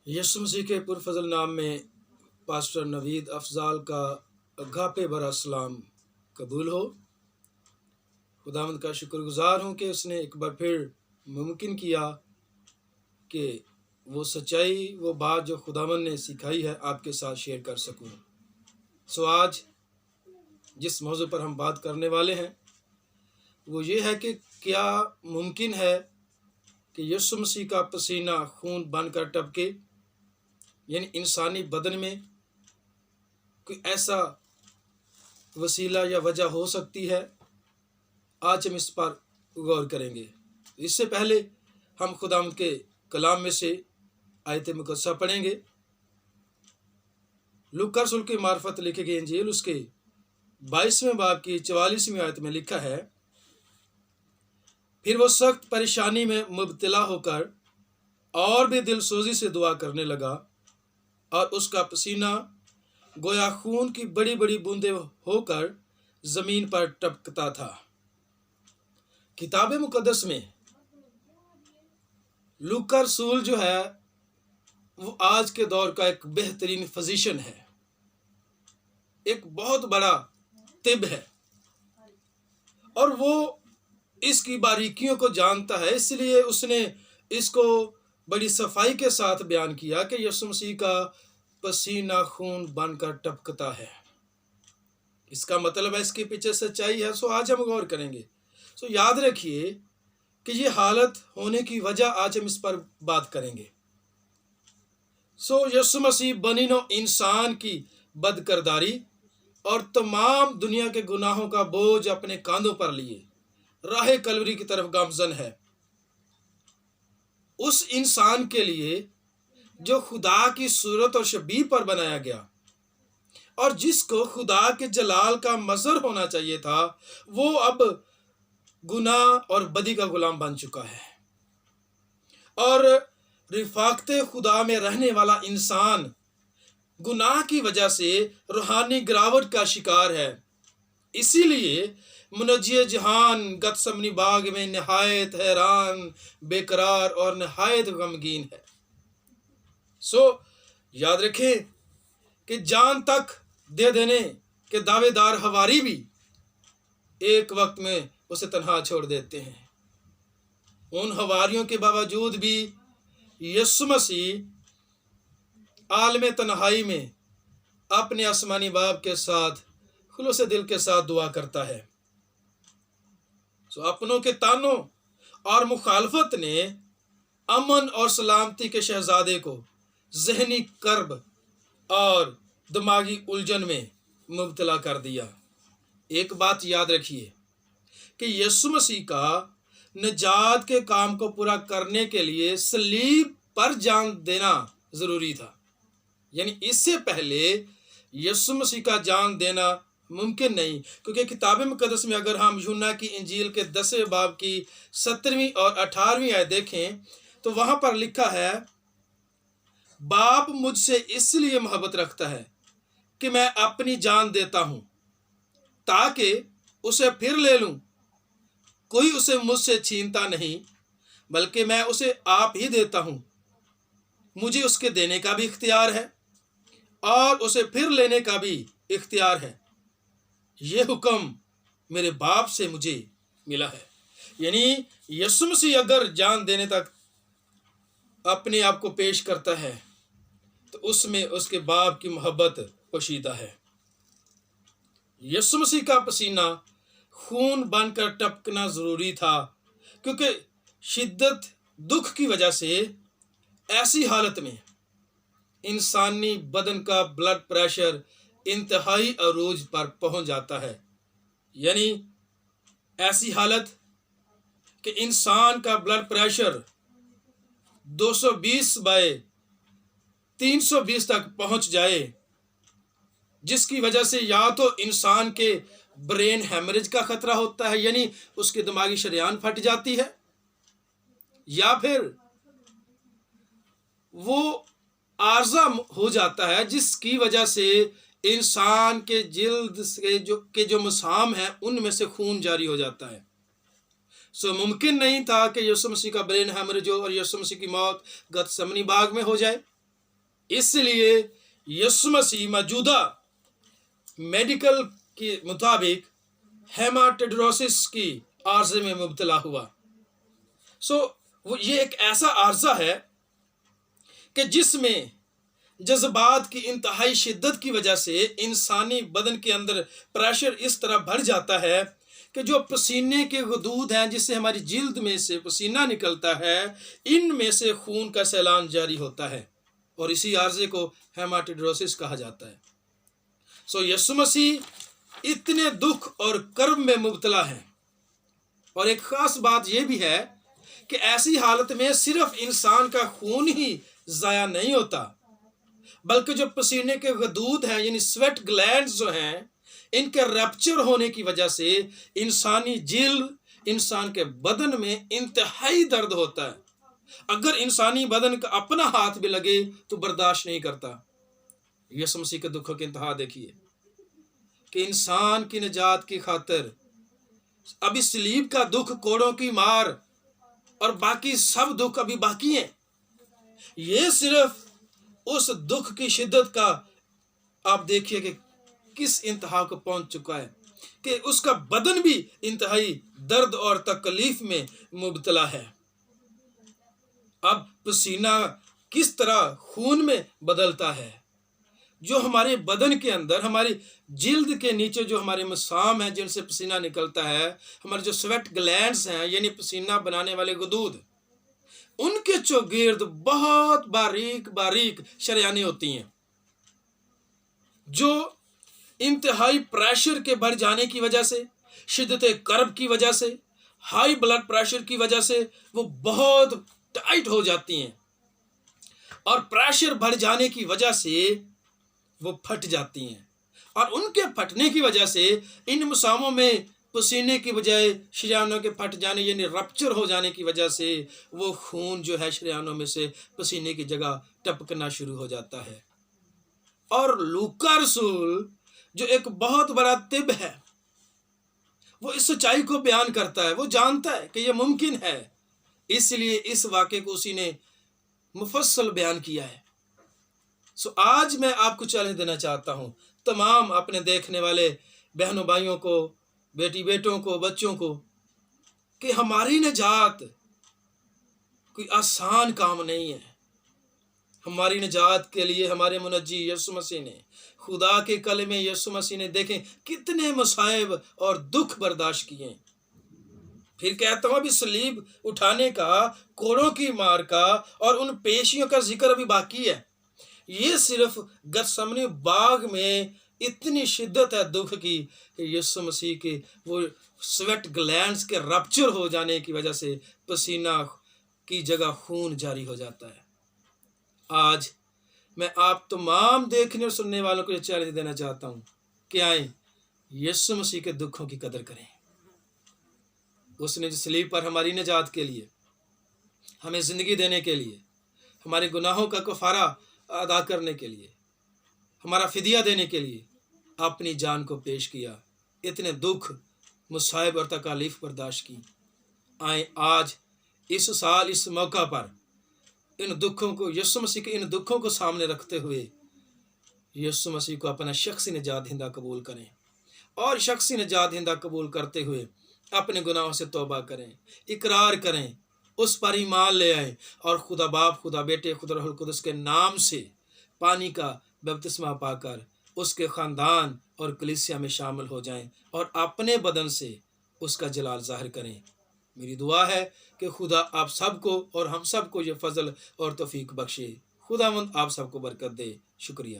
यीशु मसीह के पुरफजल नाम में पास्टर नवीद अफजाल का अगापे भरा सलाम कबूल हो। खुदावंद का शुक्रगुजार हूँ कि उसने एक बार फिर मुमकिन किया कि वो सच्चाई, वो बात जो खुदावंद ने सिखाई है आपके साथ शेयर कर सकूँ। सो आज जिस मौजू पर हम बात करने वाले हैं वो ये है कि क्या मुमकिन है कि यीशु मसीह का पसीना खून बनकर टपके, यानी इंसानी बदन में कोई ऐसा वसीला या वजह हो सकती है। आज हम इस पर गौर करेंगे। इससे पहले हम खुदावंद के कलाम में से आयत मुकद्दसा पढ़ेंगे। लूका रसूल की मार्फत लिखे गए इंजील उसके 22वें बाब की 44वीं आयत में लिखा है, फिर वो सख्त परेशानी में मुब्तला होकर और भी दिलसोजी से दुआ करने लगा और उसका पसीना गोया खून की बड़ी बड़ी बूंदें होकर जमीन पर टपकता था। किताब मुकद्दस में लूका रसूल जो है वो आज के दौर का एक बेहतरीन फिजिशियन है, एक बहुत बड़ा तिब है और वो इसकी बारीकियों को जानता है। इसलिए उसने इसको बड़ी सफाई के साथ बयान किया कि यीशु मसीह का पसीना खून बनकर टपकता है। इसका मतलब है इसके पीछे सच्चाई है। सो आज हम गौर करेंगे। सो याद रखिए कि ये हालत होने की वजह आज हम इस पर बात करेंगे। सो यीशु मसीह बनीनो इंसान की बदकिरदारी और तमाम दुनिया के गुनाहों का बोझ अपने कांधों पर लिए राह कलवरी की तरफ गामजन है। उस इंसान के लिए जो खुदा की सूरत और शबीह पर बनाया गया और जिसको खुदा के जलाल का मज़हर होना चाहिए था, वो अब गुनाह और बदी का गुलाम बन चुका है और रिफाकते खुदा में रहने वाला इंसान गुनाह की वजह से रूहानी गिरावट का शिकार है। इसीलिए मुनज्जिय जहान गतसमनी बाग में नहायत हैरान, बेकरार और नहायत गमगीन है। सो याद रखें कि जान तक दे देने के दावेदार हवारी भी एक वक्त में उसे तन्हा छोड़ देते हैं। उन हवारियों के बावजूद भी यीशु मसीह आलम तन्हाई में अपने आसमानी बाप के साथ खुलूस दिल के साथ दुआ करता है। सो अपनों के तानों और मुखालफत ने अमन और सलामती के शहजादे को जहनी कर्ब और दिमागी उलझन में मुब्तला कर दिया। एक बात याद रखिए कि यीशु मसीह का निजात के काम को पूरा करने के लिए सलीब पर जान देना जरूरी था, यानी इससे पहले यीशु मसीह का जान देना मुमकिन नहीं। क्योंकि किताब मुकद्दस में अगर हम यूहन्ना की इंजील के 10वें बाब की 17वीं और 18वीं आयत देखें तो वहां पर लिखा है, बाप मुझसे इसलिए मोहब्बत रखता है कि मैं अपनी जान देता हूं ताकि उसे फिर ले लूं। कोई उसे मुझसे छीनता नहीं, बल्कि मैं उसे आप ही देता हूं। मुझे उसके देने का भी इख्तियार है और उसे फिर लेने का भी इख्तियार है। ये हुक्म मेरे बाप से मुझे मिला है। यानी यीशु मसीह अगर जान देने तक अपने आप को पेश करता है तो उसमें उसके बाप की मोहब्बत पोशीदा है। यीशु मसीह का पसीना खून बनकर टपकना जरूरी था क्योंकि शिद्दत दुख की वजह से ऐसी हालत में इंसानी बदन का ब्लड प्रेशर इंतहाई अरूज पर पहुंच जाता है। यानी ऐसी हालत कि इंसान का ब्लड प्रेशर 220/320 तक पहुंच जाए, जिसकी वजह से या तो इंसान के ब्रेन हैमरेज का खतरा होता है, यानी उसकी दिमागी शरेयान फट जाती है, या फिर वो आर्जा हो जाता है जिसकी वजह से इंसान के जिल्द के जो मसाम है उनमें से खून जारी हो जाता है। सो मुमकिन नहीं था कि यीशु मसीह का ब्रेन हैमरेज हो और यीशु मसीह की मौत गतसमनी बाग में हो जाए। اس لیے یسوع مسیح موجودہ میڈیکل کے مطابق ہیماٹوڈروسس کی عارضے میں مبتلا ہوا. یہ ایک ایسا عارضہ ہے کہ جس میں جذبات کی انتہائی شدت کی وجہ سے انسانی بدن کے اندر پریشر اس طرح بڑھ جاتا ہے کہ جو پسینے کے غدود ہیں جس سے ہماری جلد میں سے پسینہ نکلتا ہے، ان میں سے خون کا سیلان جاری ہوتا ہے، اور اسی عارضے کو ہیماٹوڈروسس کہا جاتا ہے. یسوع مسیح اتنے دکھ اور کرب میں مبتلا ہیں. اور ایک خاص بات یہ بھی ہے کہ ایسی حالت میں صرف انسان کا خون ہی ضائع نہیں ہوتا، بلکہ جو پسینے کے غدود ہیں یعنی سویٹ گلینڈز جو ہیں، ان کے ریپچر ہونے کی وجہ سے انسانی جلد، انسان کے بدن میں انتہائی درد ہوتا ہے. اگر انسانی بدن کا اپنا ہاتھ بھی لگے تو برداشت نہیں کرتا. یسوع مسیح کے دکھوں کی انتہا دیکھیے کہ انسان کی نجات کی خاطر ابھی صلیب کا دکھ، کوڑوں کی مار اور باقی سب دکھ ابھی باقی ہیں. یہ صرف اس دکھ کی شدت کا آپ دیکھیے کہ کس انتہا کو پہنچ چکا ہے کہ اس کا بدن بھی انتہائی درد اور تکلیف میں مبتلا ہے. اب پسینہ کس طرح خون میں بدلتا ہے، جو ہمارے بدن کے اندر، ہماری جلد کے نیچے جو ہمارے مسام ہیں جن سے پسینہ نکلتا ہے، ہمارے جو سویٹ گلینڈز ہیں یعنی پسینہ بنانے والے غدود، ان کے چوگرد بہت باریک باریک شریانیں ہوتی ہیں جو انتہائی پریشر کے بڑھ جانے کی وجہ سے، شدت کرب کی وجہ سے، ہائی بلڈ پریشر کی وجہ سے وہ بہت ٹائٹ ہو جاتی ہیں، اور پریشر بڑھ جانے کی وجہ سے وہ پھٹ جاتی ہیں. اور ان کے پھٹنے کی وجہ سے ان مساموں میں پسینے کی بجائے شریانوں کے پھٹ جانے یعنی رپچر ہو جانے کی وجہ سے وہ خون جو ہے شریانوں میں سے پسینے کی جگہ ٹپکنا شروع ہو جاتا ہے. اور لوکا رسول جو ایک بہت بڑا طب ہے، وہ اس سچائی کو بیان کرتا ہے. وہ جانتا ہے کہ یہ ممکن ہے، اس لیے اس واقعے کو اسی نے مفصل بیان کیا ہے. آج میں آپ کو چیلنج دینا چاہتا ہوں، تمام اپنے دیکھنے والے بہنوں بھائیوں کو، بیٹی بیٹوں کو، بچوں کو، کہ ہماری نجات کوئی آسان کام نہیں ہے. ہماری نجات کے لیے ہمارے منجی یسوع مسیح نے، خدا کے کلمے یسوع مسیح نے دیکھیں کتنے مصائب اور دکھ برداشت کیے. پھر کہتا ہوں ابھی صلیب اٹھانے کا، کوڑوں کی مار کا اور ان پیشیوں کا ذکر ابھی باقی ہے. یہ صرف گتسمنی باغ میں اتنی شدت ہے دکھ کی کہ یسوع مسیح کے وہ سویٹ گلینڈز کے رپچر ہو جانے کی وجہ سے پسینہ کی جگہ خون جاری ہو جاتا ہے. آج میں آپ تمام دیکھنے اور سننے والوں کو یہ چیلنج دینا چاہتا ہوں کہ آئیں یسوع مسیح کے دکھوں کی قدر کریں. اس نے جو صلیب پر ہماری نجات کے لیے، ہمیں زندگی دینے کے لیے، ہمارے گناہوں کا کفارہ ادا کرنے کے لیے، ہمارا فدیہ دینے کے لیے اپنی جان کو پیش کیا، اتنے دکھ، مصائب اور تکالیف برداشت کی. آئیں آج اس سال اس موقع پر ان دکھوں کو، یسوع مسیح کے ان دکھوں کو سامنے رکھتے ہوئے یسوع مسیح کو اپنا شخصی نجات دہندہ قبول کریں، اور شخصی نجات دہندہ قبول کرتے ہوئے اپنے گناہوں سے توبہ کریں، اقرار کریں، اس پر ایمان لے آئیں، اور خدا باپ، خدا بیٹے، خدا روح القدس کے نام سے پانی کا بپتسمہ پا کر اس کے خاندان اور کلیسیا میں شامل ہو جائیں اور اپنے بدن سے اس کا جلال ظاہر کریں. میری دعا ہے کہ خدا آپ سب کو اور ہم سب کو یہ فضل اور توفیق بخشے. خداوند آپ سب کو برکت دے. شکریہ.